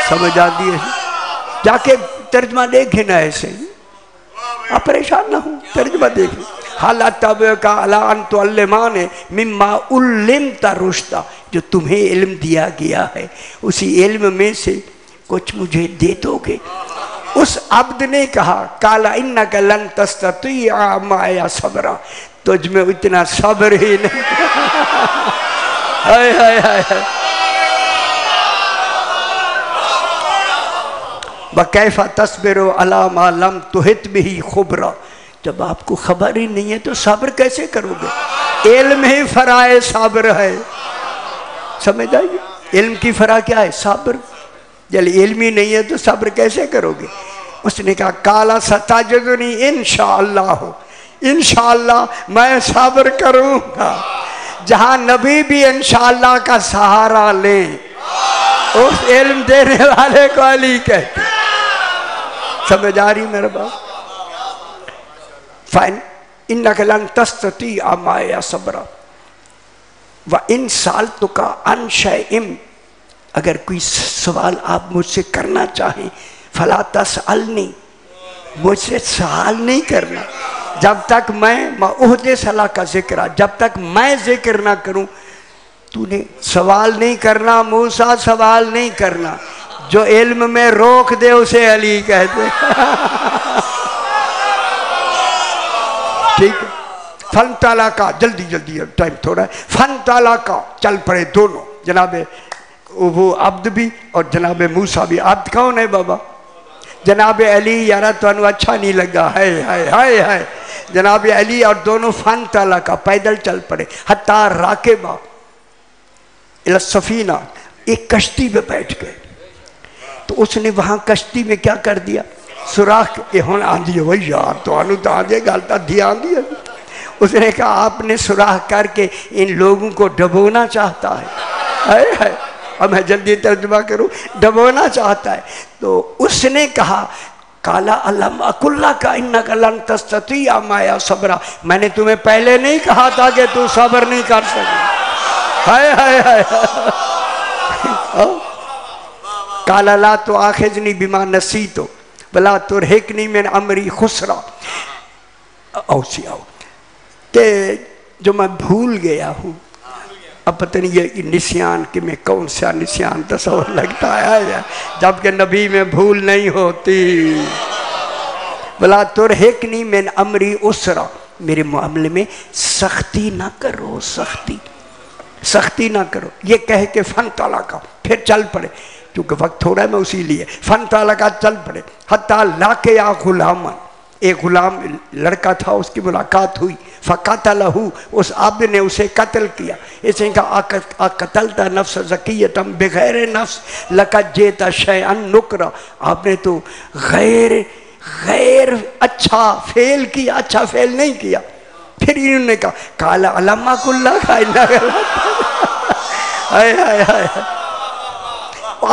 سمجھ آتی ہے. جا کے ترجمہ دیکھیں نا، ایسے آپ پریشان نہ ہوں، ترجمہ دیکھیں. حَلْ أَتَّبِعُكَ عَلَىٰ أَن تُعَلِّمَنِ مِمَّا عُلِّمْتَ رُشْدًا، جو تمہیں علم دیا گیا ہے اسی علم میں سے کچھ مجھے دے دو گے؟ اس عبد نے کہا قَالَ إِنَّكَ لَن تَسْتَطِيعَ مَعِيَ صَبْرًا، تجھ میں اتنا صبر ہی نہیں. ہائے ہائے ہائے. وَكَيْفَ تَصْبِرُ عَلَىٰ مَا لَمْ تُحِطْ بِهِ خُبْرًا، جب آپ کو خبر ہی نہیں ہے تو صبر کیسے کرو گے؟ علم ہی فرائے صبر ہے. سمجھ آئیے؟ علم کی فرا کیا ہے؟ صبر. جب علم ہی نہیں ہے تو صبر کیسے کرو گے؟ اس نے کہا قَالَ سَتَجِدُنِي إِن شَاءَ اللَّهُ انشاءاللہ میں صبر کروں گا۔ جہاں نبی بھی انشاءاللہ کا سہارا لیں، اس علم دینے والے کو علی کہتے ہیں۔ سمجھ آ رہی میرے باپ؟ فَإِنْ إِنَّكَ لَن تَسْتَطِيعَ مَعِيَ صَبْرًا وَإِنْ سَأَلْتُكَ عَنْ شَيْءٍ، اگر کوئی سوال آپ مجھ سے کرنا چاہیں، فَلَا تَسْأَلْنِي، مجھ سے سوال نہیں کرنا جب تک میں عہد صلاح کا ذکر، جب تک میں ذکر نہ کروں تو نے سوال نہیں کرنا۔ موسیٰ سوال نہیں کرنا، جو علم میں روک دے اسے علی کہتے۔ ٹھیک ہے، فن تالا کا، جلدی جلدی ٹائم تھوڑا ہے، فن تالا کا چل پڑے دونوں، جناب وہ عبد بھی اور جناب موسیٰ بھی۔ عبد کون ہے بابا؟ جناب علی۔ یارہ تو انو اچھا نہیں لگا، ہے جناب علی اور دونوں فن تالا کا پیدل چل پڑے، حتیٰ راکبہ الی السفینہ، ایک کشتی میں بیٹھ گئے۔ تو اس نے وہاں کشتی میں کیا کر دیا؟ سوراخ، یہ ہون آندھی ہے وہی یار تو انو تو آندھی ہے گالتا دھی آندھی ہے۔ اس نے کہا آپ نے سوراخ کر کے ان لوگوں کو ڈبونا چاہتا ہے۔ اب میں جلدی ترجمہ کروں، ڈبونا چاہتا ہے۔ تو اس نے کہا کالا علم اکلّہ کا انکا لن تستطیع معی صبرا، میں نے تمہیں پہلے نہیں کہا تھا کہ تو صبر نہیں کر سکے؟ ہائے کالا لا تؤاخذنی بما نسیت ولا ترہقنی من امری خسرا، کہ جو میں بھول گیا ہوں۔ اب پتہ نہیں یہ نسیان کہ میں کون سا نسیان تصور لگتا ہے، جبکہ نبی میں بھول نہیں ہوتی۔ وَلَا تُرْحِقْنِي مِنْ أَمْرِي عُسْرًا، میرے معاملے میں سختی نہ کرو، سختی نہ کرو۔ یہ کہہ کے فن تالا کا پھر چل پڑے، کیونکہ وقت تھوڑا ہے میں اسی لیے فن تالا کا چل پڑے۔ حتیٰ لاقیا غلاما، ایک غلام لڑکا تھا، اس کی ملاقات ہوئی۔ فَقَتَلَهُ، اس عبد نے اسے قتل کیا۔ اس نے کہا اَقَتَلْتَ نَفْسَ زَكِيَّةً بِغَيْرِ نَفْسٍ لَقَدْ جِئْتَ شَيْئًا نُكْرًا، آپ نے تو غیر اچھا فعل کیا، اچھا فعل نہیں کیا۔ پھر انہوں نے کہا قَالَ عَلَمَّ كُلَّ كَائِنَ،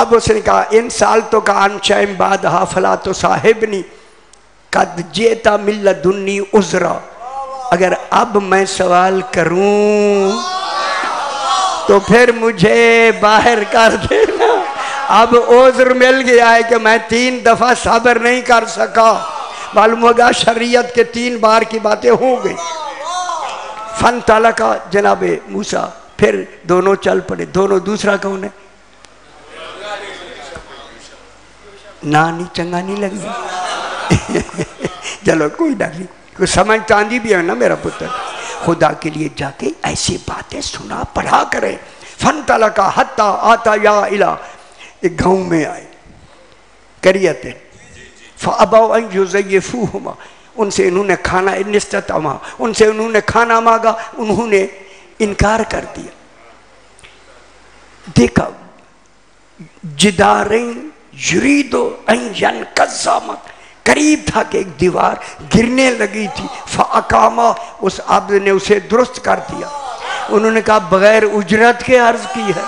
اب اس نے کہا ان سألتک عن شیء بعدها فلا تصاحبنی قد جئت من لدنی عذرا، اگر اب میں سوال کروں تو پھر مجھے باہر کر دینا۔ اب عذر مل گیا ہے کہ میں 3 دفعہ صبر نہیں کر سکا، معلوم ہوگا شریعت کے 3 بار کی باتیں ہو گئی۔ فن تالا کا جناب موسیٰ، پھر دونوں چل پڑے۔ دونوں دوسرا کون ہے؟ نانی چنگا نہیں لگی؟ چلو کوئی ڈر نہیں، کوئی سمجھ چاندی بھی ہے نا میرا پتر۔ خدا کے لیے جا کے ایسی باتیں سنا پڑھا کریں۔ فن تالا کا حتیٰ آتا یا الہ، ایک گاؤں میں آئے قریت، فَأَبَوْا أَنْ يُزَيِّفُوهُمَا، ان سے انہوں نے کھانا انستطعما، ان سے انہوں نے کھانا مانگا، انہوں نے انکار کر دیا۔ دیکھا جدارین یریدو ان ینقضا، قریب تھا کہ ایک دیوار گرنے لگی تھی۔ فَأَقَامَ، اس عبد نے اسے درست کر دیا۔ انہوں نے کہا بغیر اجرت کے عرض کی ہے۔